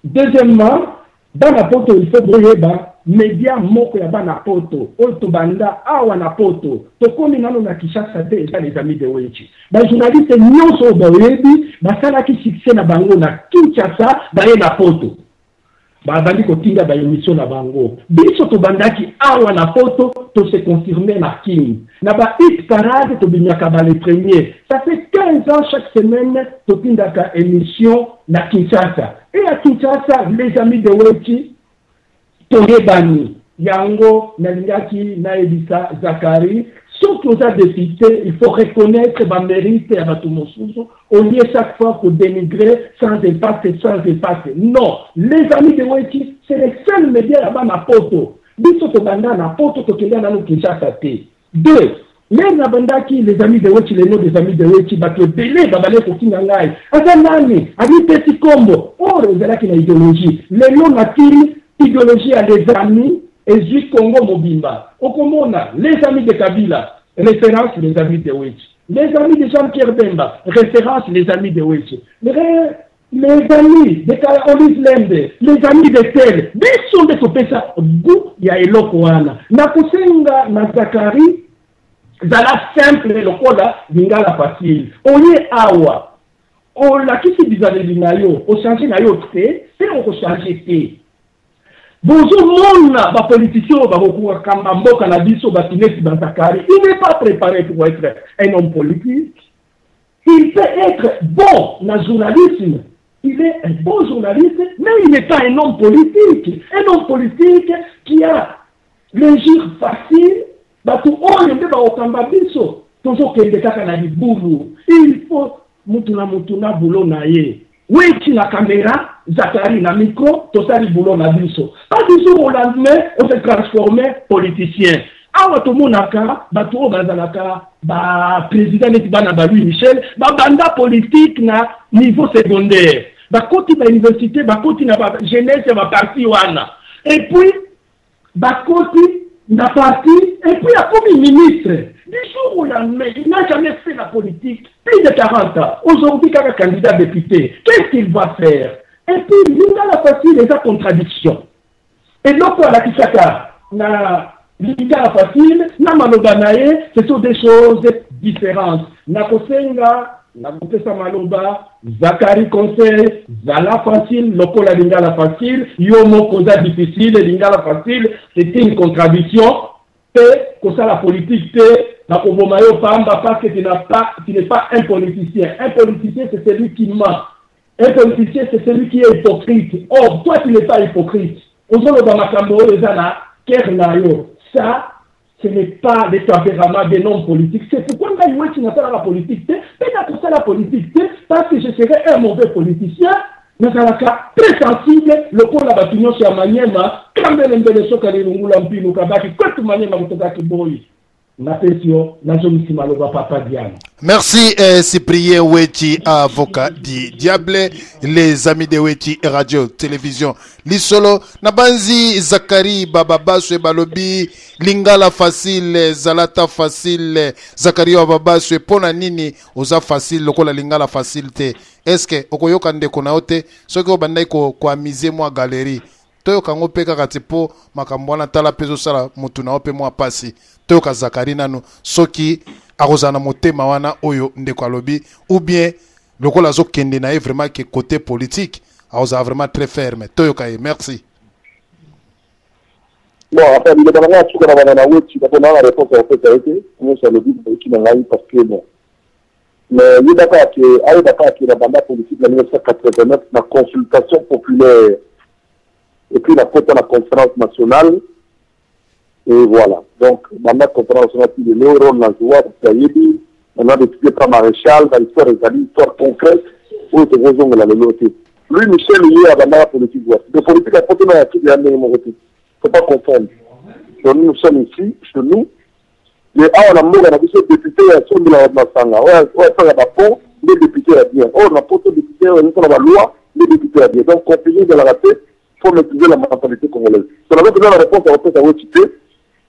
Deuxièmement, dans la poto il faut boyeba média moko ya bana poto oto banda awa na poto tokomi nano na Kinshasa te eza les amis de Wechi. Ba journaliste nyonso boyebi basala ki succès na bango na Kinshasa baye na poto. Babandi kotinga ba émission na bango. Biso to bandaki awa na poto to se confirmer na King. Na ba hit parade to binyaka ba les premiers. Ça fait 15 ans chaque semaine to tindaka émission na Kinshasa. Et à Kinshasa les amis de Wechi Togebani, Yango, Nalingaki, Naebisa, Zakari, surtout aux députés, il faut reconnaître ma mérite à Batumosuso, au lieu chaque fois pour dénigrer sans dépasser. Non, les amis de Wechi, c'est les seuls médias là-bas na poto. Biso Tobanda na poto, Tokelia na Kinshasa te. Deux, les Nabandaki, les amis de Wechi, les noms des amis de Wechi, Bato Bele, Babale Kokinangai, Azanani, Abi Petit Combo, or, Zalaki na idéologie, les noms natili, idéologie à les amis et J Congo Mobimba. Okomona, les amis de Kabila, référence les amis de Wechi. Les amis de Jean-Pierre Bemba, référence les amis de Wechi. Les amis de Olive Lembe, les amis de Tel, des sont des sopesa goût ya elokoana. Na kusenga na Zakari, zala simple le kola dingala facile. Oye awa. O la kisi bizarre binayo, o changer na yo te, c'est on changer te. Bonjour mon politicien il n'est pas préparé pour être un homme politique. Il peut être bon dans le journalisme. Il est un bon journaliste, mais il n'est pas un homme politique. Un homme politique qui a les gires faciles. Il faut mutuna boulot naye. Wechi na caméra, Zakari na micro, tosali boulot na biso. Pas du jour au lendemain, on s'est transformé politicien. Awa tomonaka, bato bazalaka, président Netibana Louis Michel, banda politique na niveau secondaire. Bakoti ba université, bakoti na jeunesse ba parti wana. Et puis, bakoti na parti, et puis a comme ministre. Du jour au lendemain, il n'a jamais fait la politique, plus de 40 ans. Aujourd'hui, quand un candidat député, qu'est-ce qu'il va faire? Et puis, il y a la facile, les contradictions. Et donc, la Kisaka, la facile, na malobanaye, ce sont des choses différentes. Na kosenga, na kopesa maloba, Zakari conseil, Zala facile, lokola lingala facile, yomo koza difficile, lingala facile, c'est une contradiction. Que ça la politique, parce que tu n'es pas un politicien. Un politicien, c'est celui qui ment. Un politicien, c'est celui qui est hypocrite. Or, toi, tu n'es pas hypocrite. Ça, ce n'est pas le tempérament des noms politiques. C'est pourquoi tu n'as pas la politique. Pour ça la politique, parce que je serais un mauvais politicien. Mais ça va très sensible, le pôle à Batignon sur Maniema, quand même un bel choc à l'Irungula Mpino Kabaki, quand tu Maniema Mutogaki Boy. napesio nazomisi maloba Papa Diane. Merci Cyprien Weti, avocat du Diable, les amis de Weti Radio Télévision. Lisolo, Nabanzi Zakari Bababaswe Balobi, Lingala facile, Zalata facile, Zakari Bababaswe, Pona Nini, Oza facile, Lokola Lingala facilité. Est-ce que Okoyoka Ndeko Naote, ce que Bandai ko amiser moi galerie. Toyoka ngope kakatepo, Makambwana Tala Pezo Sala, Mutuna Ope moi passi. Toyoka Zakari Nano, Soki. Arosana motema wana oyo ndeko alobi ou bien lokola zo kende na vraiment que côté politique arosa vraiment très ferme toyoka merci. Bon après il est dans tout dans la route d'abord la réponse en fait a été moi ça le dit qui n'a pas parce que bon mais il est d'accord que la bande politique de 1989 la consultation populaire et puis la conférence nationale. Et voilà. Donc, maintenant, conférence nationale, il est rôle dans le joueur, on a décidé par maréchal, dans l'histoire des alliés, histoire concrète, où c'est raison de la loloté. Lui, Michel, il est à la politique. De politique, à côté de la politique, il y a un côté. Il ne faut pas confondre. Donc, nous sommes ici, chez nous. Et on a mort, on a vu ce député, il y a son de la Massanga. Ouais, ça, il y a pas fond, les députés à bien. On a porté des députés, on a la loi, les députés à bien. Donc, continuer de la rater, il faut maîtriser la mentalité congolaise. Si on avait donné la réponse à votre cité,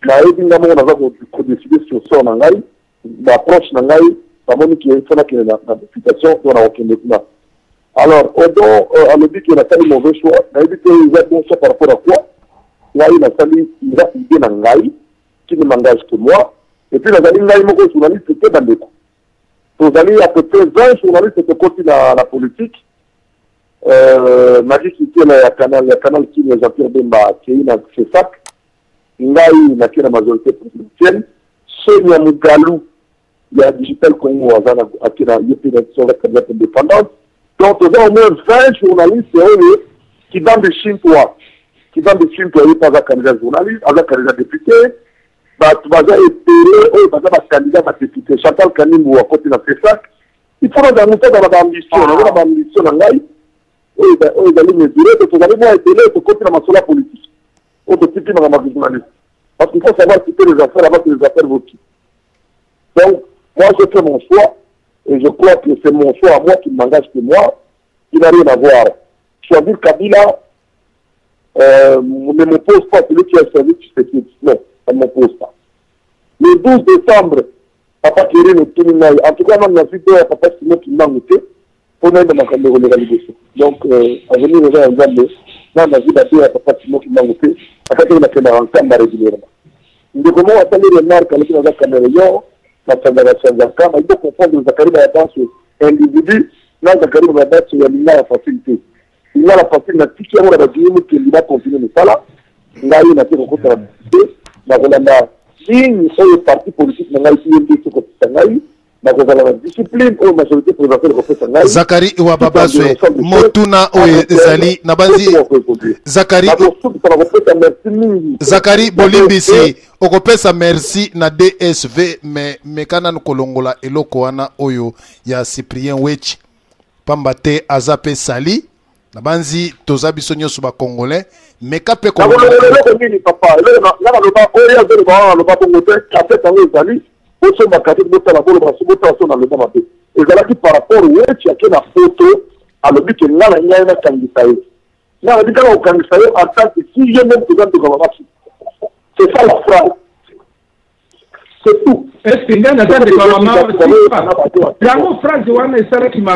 na ebinga mo na ko décider sur son ngai l'approche ngai pamoni qui est fona que la députation on a aucun document. Alors Odo a me dit qu'il a fait un mauvais choix, na dit qu'il a bon choix par rapport à quoi là il a fallu il a idée ngai qui ne m'engage que moi et puis la ngai mo ko journaliste c'était dans des coups. Vous allez à peu près 20 journalistes qui continuent la politique m'a dit qu'il y a le canal qui est Jean-Pierre Bemba qui est dans ce sac. Ngai na kila majorité présidentielle Sonia Mugalou il y a Digital Congo à kila l'élection de la indépendance donc il y a au moins 20 journalistes qui dans des chimpois il pas un candidat journaliste un candidat député bah tu vas espérer bah un candidat député Chantal Kanimou à côté de FESAC il faut dans l'ambition ngai ils allaient mesurer donc vous allez voir aider de côté de la masola politique parce qu'il faut savoir quitter les affaires avant que les affaires vous quittent. Donc, moi, je fais mon choix, et je crois que c'est mon choix à moi qui m'engage que moi, qui n'a rien à voir. Choisir Kabila ne m'oppose pas celui qui a servi Tshisekedi. Non, ça ne m'oppose pas. Le 12 décembre, Papa Kéré ne tourne en tout cas, on a vu que Papa Simon qui m'a muté, pour nous, on a légalisation. Donc, à venir aux gens, on a vu d'abord Papa Simon qui m'a muté, après qu'il a fait la rencontre régulièrement. Nous comment on a fait les remarques avec la Cameroun, la Fondation Zaka, il faut confondre les Zakari Bayadan sur individu, là, Zakari Bayadan sur la facilité. Il a la facilité, la tique, on a dit qu'il va continuer le sala, il a eu une affaire au côté de la facilité, la Rolanda, ligne sur les partis politiques, il a eu une sur la discipline ou majorité présidentielle au côté de Zakari Wababaswe, Motuna Oezali, Nabanzi, Zakari Bolimbisi, Okopesa merci na DSV, mais kana Kolongola eloko wana oyo ya Cyprien Weti, Pambate Azape Sali, Nabanzi Tozabiso nyoso ba Congolais, mais kapé Congolais. Papa, là aussi ma carte de la boule parce que dans le monde et là qui par rapport où tu as une photo à le but que là il y a un candidat là on dit que le candidat en tant que si je même président de gouvernement c'est ça la phrase c'est tout est-ce qu'il y a un attente de gouvernement la phrase on est ça qui m'a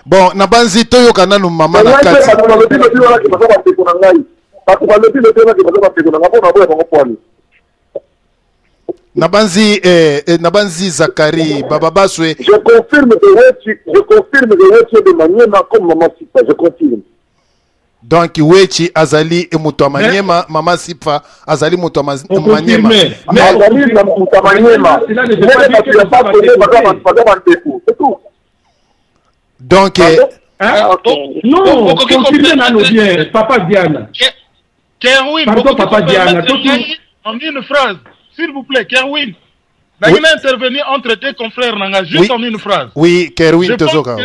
bon nabanzi toyo kana no mama na kati Nabanzi Zakari Bababaswe. Je confirme que Wechi de Maniema comme Maman Sifa, je confirme. Donc Wechi Azali et Muto Maniema, Maman Sifa Azali Muto Maniema. Azali Muto Maniema. C'est tout. Donc non, confirmez-nous bien, Papa Diana. Kerwin, pardon Papa Diana. En une phrase. S'il vous plaît, Kerwin. Il a intervenu entre tes confrères, juste en une phrase. Oui, Kerwin, Tozoka.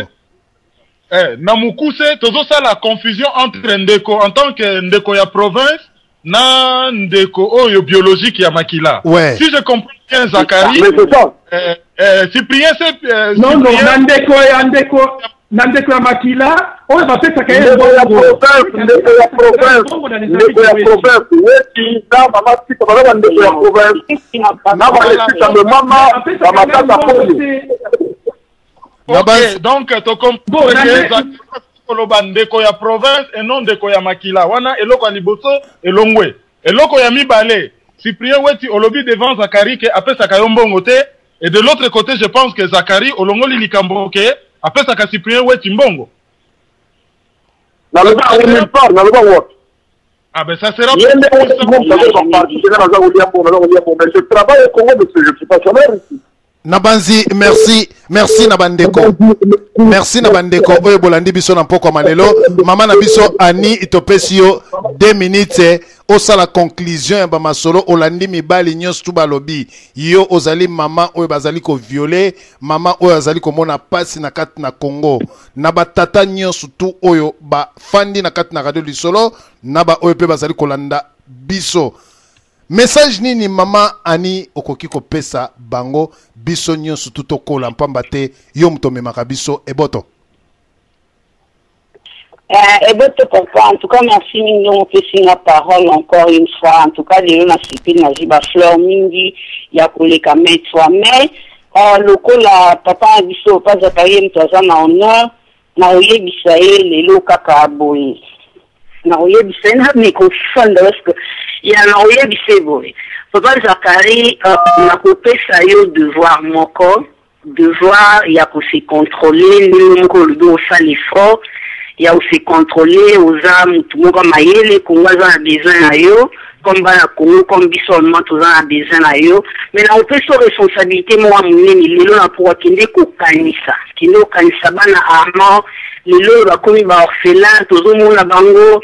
Namoukousse, Tozo, ça la confusion entre Ndeko, en tant que Ndeko ya province, na ndeko oyo biologique ya Makila. Ouais. Si je comprends bien Zakari, Cyprien c'est non non nandeko ya Makila oyo bapesa kaye ndeko ya province weti na mama sika baba ndeko ya province na ba sika mama makata pole. Ok, donc to comprends koloba ndeko ya province et non ndeko ya Makila wana eloko liboso elongwe eloko ya mibale Cyprien weti olobi devant Zakari ke apesa kayombongo te et de l'autre côté je pense que Zakari olongoli likambo ke apesa ka Cyprien weti mbongo na le ba ah ben ça sera je travaille au Congo monsieur je suis pas chômeur ici. Nabanzi, merci Nabandeko. Merci Nabandeko. Oye bolandi biso na mpoko malelo. Mama na biso Ani itopesio 2 minutes. Osa la conclusion ya bamasolo olandi mibali nyos tu balobi. Yo ozali mama oye bazali ko violer, mama oye azali ko mona pasi na kati na Congo. Na batata nyos tu oyo ba fandi na kati na radio lisolo, na ba oye pe bazali ko landa biso. Message nini mama Ani okoki ko pesa bango biso nyonso tuto kola mpamba te yo mutomemaka biso eboto. Eboto papa, en tout cas merci mignon on fait la parole encore une fois. En tout cas les na sipi na jiba fleur mingi ya koleka metwa mais lokola papa biso pas Zakari mtaza na honneur na oyebisa ye lelo kaka boye. Na oyebisa na me confond parce que ya na oyebisa boye. Papa Zakari na kopesa yo devoir moko devoir ya ko se contrôler le moko le do fa l'effort ya se contrôler aux âmes tout moko mayele ko waza besoin na yo comme bana Congo comme bisollement tout a besoin na yo mais na opesa responsabilité mo amunene lelo na pour kende ko kanisa kino kanisa bana ama lelo bakomi ba orphelin tozo mona bango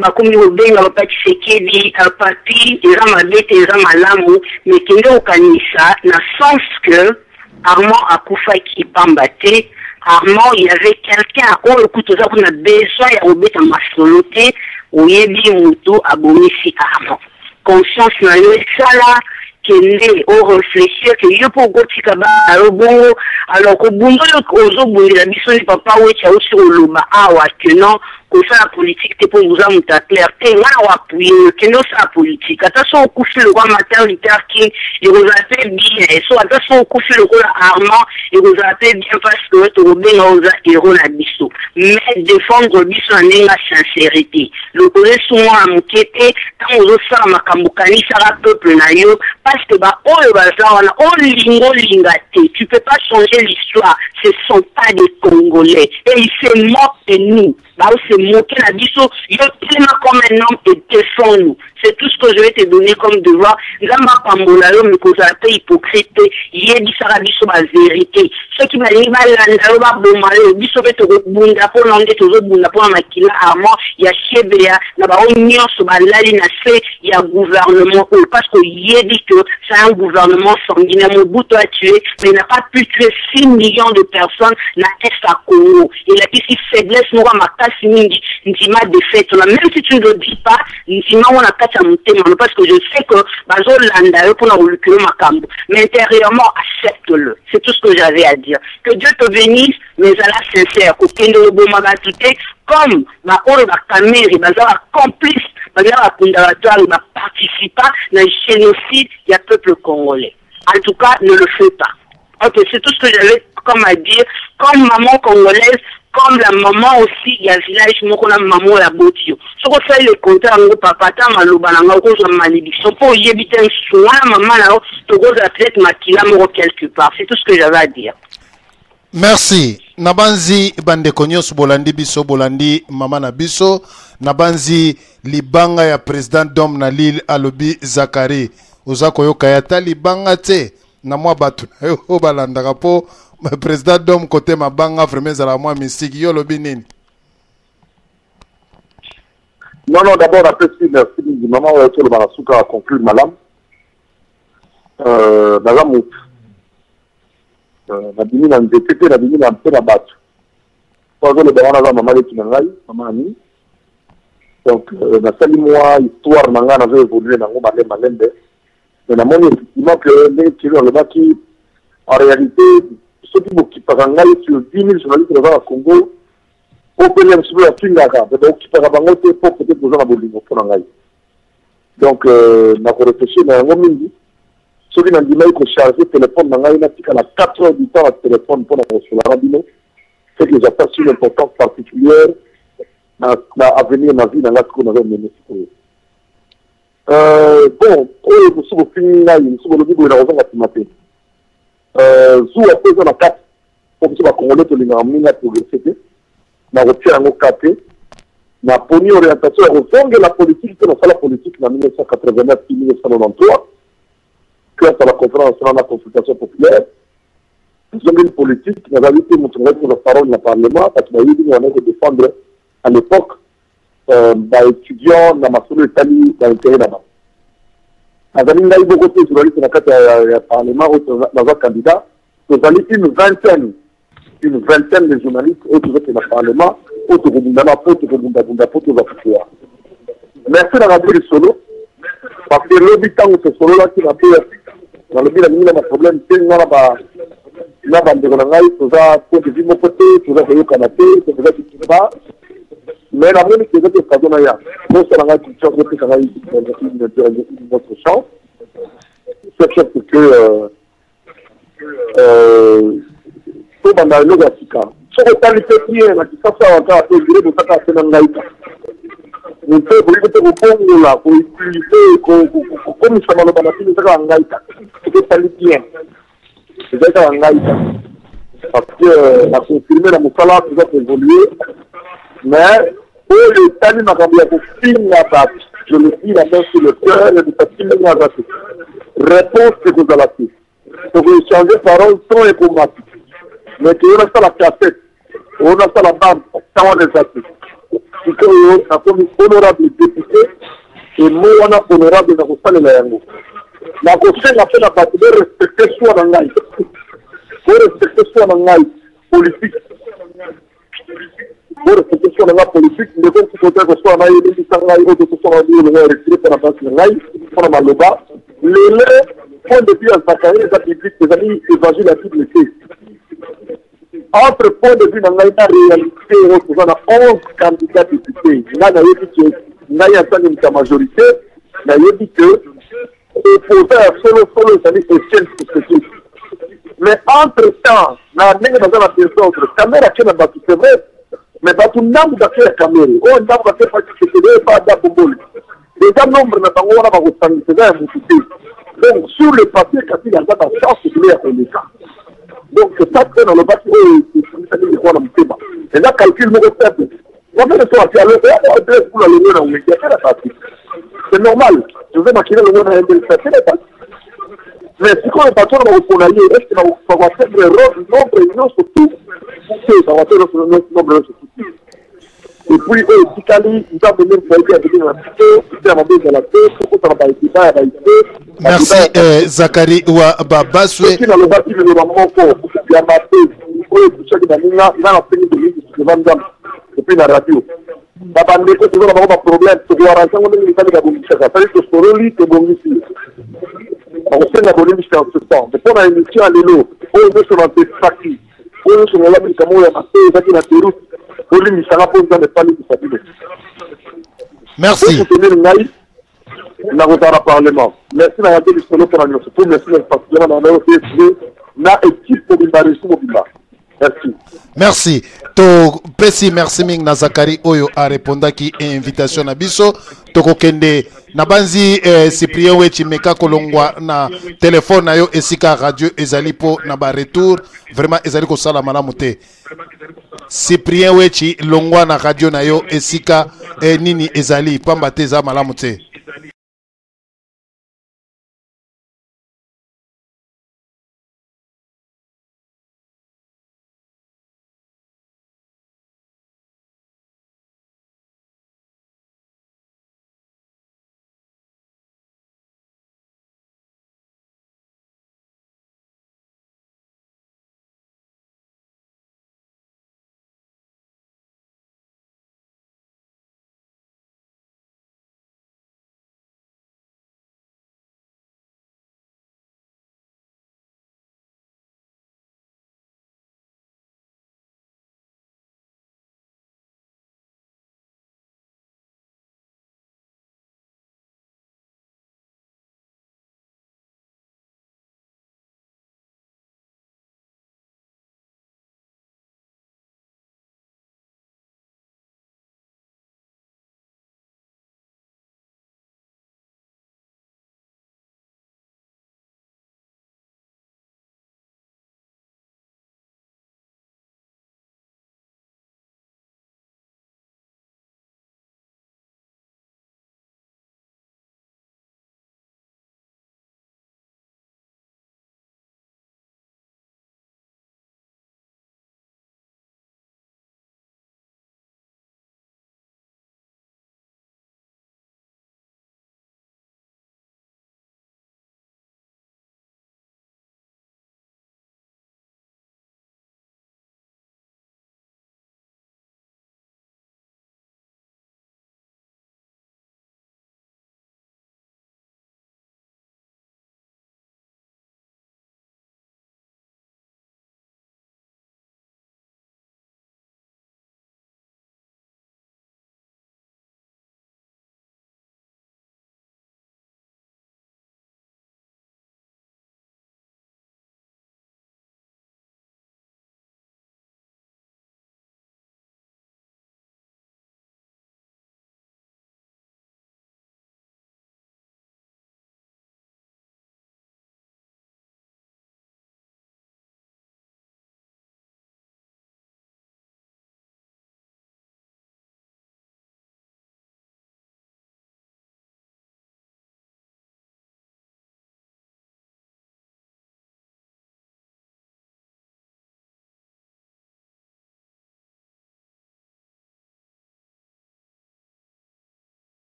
bakomi obenga bapati sekedi papi eza mabete eza malamu mais kende ko kanisa na sens que Armand akufaki pamba te Armand il y avait quelqu'un on le couteau ça qu'on a besoin ya obeta masoloté oyebi mutu abomisi Armand conscience na yo sala kende o réfléchir que yo po gotika ba alobongo alors ko bundo ozo bundela biso ni papa wecha osi oloba awa que non ko fa politique te pour vous amuta clair te nga wa appuyer que non sa politique attention ko fi le roi maternité qui il vous appelle bien so attention ko fi le roi Armand il vous appelle bien parce que to bien oza héros la biso mais défendre biso na sincérité le police moi amukete tant ozo sa makambukani sara peuple na yo parce que ba oyo baza wana olingo lingate tu peux pas changer l'histoire ce sont pas des Congolais et ils se moquent de nous bah se moquer la biso yo tellement comme un homme et défend-nous c'est tout ce que je vais te donner comme devoir ngamba pambola yo me koza pe hypocrite yebi sara biso ba vérité ceux qui m'a dit balanda ba bomale biso pe to bunda po londe to bunda po Makila Armand ya chebea na ba nyonso balali na se ya gouvernement parce que yebi que c'est un gouvernement sanguinaire Mobutu a tué mais il n'a pas pu tuer 6 millions de personnes na est à Congo il a ici faiblesse moi makasi mingi ndima défaite même si tu ne le dis pas ndima on a parce que je sais que bazolanda pour reculer makambo mais intérieurement accepte-le c'est tout ce que j'avais à dire que Dieu te bénisse mais à la sincère kokendo bomaka tout comme ba oro ba caméra bazala complice bazala kundaratoire ba participa dans le génocide du peuple congolais en tout cas ne le fais pas ok c'est tout ce que j'avais comme à dire comme maman congolaise comme la maman aussi il y a village moko na maman la botio soko fait le compteur ngo papa ta maloba na ngo ko malédiction pour yebiter soin maman là to go athlète Makila moko quelque part c'est tout ce que j'avais à dire. Merci Nabanzi bandeko nyos bolandi biso bolandi mama na biso Nabanzi libanga ya président d'homme na Lille alobi Zakari ozako yoka ya ta libanga te na mwa batu o balanda po président d'homme côté mabanga vraiment za la moi mystique yo lobi nini. Non d'abord merci maman wa sur le banasuka a conclure malam dazamu na bini na ndekete na bini na mpena batu kwa le bana za mama letu ngai mama ni Donc, na sali moi histoire na nga na zo évoluer na ngo malembe. Mais na moni effectivement que les tireurs le baki en réalité ceux qui m'occupent en ngai sur 10 000 journalistes dans le Congo au pays un petit peu à Kingaka, donc qui par rapport au pour peut-être besoin de bolingo pour ngai. Donc na ko réfléchir na ngo mingi ceux qui n'ont dit que charger téléphone na ngai na tika la 4 heures du temps à téléphone pour la recevoir rabino, c'est que j'ai pas une importance particulière na avenir na vie na la ko na mené. Bon, nous sommes finis là, nous sommes au niveau de la raison mathématique. Zou a posé la carte pour que les Congolais te l'ingramine à progresser. Na retire un OKP, na poni orientation à refonde la politique, que la politique en 1989-1993, que à la conférence nationale de la consultation populaire, nous avons une politique qui nous a dit que nous avons la parole dans le Parlement, parce que nous avons de défendre à l'époque étudiants dans ma solo Italie dans l'intérêt là-bas. Azali ngai beaucoup de journalistes dans le Parlement dans un candidat, nous avons une vingtaine de journalistes autour dans le Parlement, autour de la merci de rappeler le solo, parce que le temps où ce solo là qui n'a pas dans le but de la problème, c'est n'a pas de ngai, tout ça, pour que mon côté, tout ça, c'est canapé, tout ça, c'est pas. Mais la même chose que ça donne non seulement culture de une autre chance, c'est que tout dans le Africain. Ce que tu as dit, c'est ça encore un peu de ça c'est dans l'aïka. Nous pouvons pour là pour utiliser comme ça dans le ça dans l'aïka. C'est que tu as dit bien. C'est ça dans l'aïka. Parce que la confirmer la mukala doit évoluer, mais pour les talents n'a pas bien pour finir la date. Je le dis la main sur le cœur et de finir la date. Réponse que vous avez fait. Pour vous changer parole trop informatique. Mais que on a ça la cassette, on a ça la bande, ça on les a fait. C'est que on a comme honorable député et moi on a honorable dans le salon de l'Ango. La prochaine a fait la bataille de respecter soi dans l'aïe. Pour respecter soi dans l'aïe politique. Pour respecter soi dans la politique, mais comme si on était soit en aïe, les sangaï, ou de ce soit en aïe, on va retiré pour la base de l'aïe, pour la maloba. Les point de vue à Zacharie, les bibliques, les amis évangiles à toute l'été. Entre point de vue dans la réalité, on a 11 candidats députés. Là, on a dit que n'a pas majorité, on a dit que opposé à solo, c'est-à-dire Etienne Tshisekedi. Mais entre-temps, on a dit dans la personne, entre caméra qui n'a pas tout, c'est vrai, mais pas tout le monde a fait la caméra. On a fait pas Tshisekedi, pas d'Abomol. Déjà, nombre n'a pas on a pas un moussité. Donc, sur le papier, quand il y a la chance de faire le cas. Donc, ça fait dans le bâtiment, et là, calcul me refait. On fait le soir, c'est normal. Je vais maquiller le monde à un mais si on est pas trop dans le foyer, est-ce qu'on va faire des nombre surtout, ça va faire notre nombre surtout. Et puis, Tikali, il va venir pour aider à venir la cité, il va venir dans la tête, il va venir dans la tête. Merci, Zachary Ouababaswe. Qui dans le bâtiment de maman fort, il y a ma tête, il faut toucher dans il a enseigné de lui, de Vandam, depuis la radio. La bande de côté, on a un problème, tu dois arranger, on est dans la bonne chose. Ça veut dire que ce rôle, c'est bon ici. On sait la bonne mission en ce temps. Mais pour l'émission à l'élo, on est sur un spectacle, on est sur un label comme on a passé, on a fait route. Merci. Merci. To pesi merci ming na Zakari oyo a répondaki invitation na biso toko kende na banzi Cyprien Wechi meka kolongwa na téléphone na yo esika radio ezali po na ba retour vraiment ezali ko sala malamu te. Cyprien Wechi longwa na radio na yo esika nini ezali pamba te za malamu te.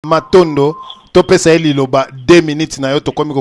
Matondo topesa ye liloba 2 minutes na yo tokomi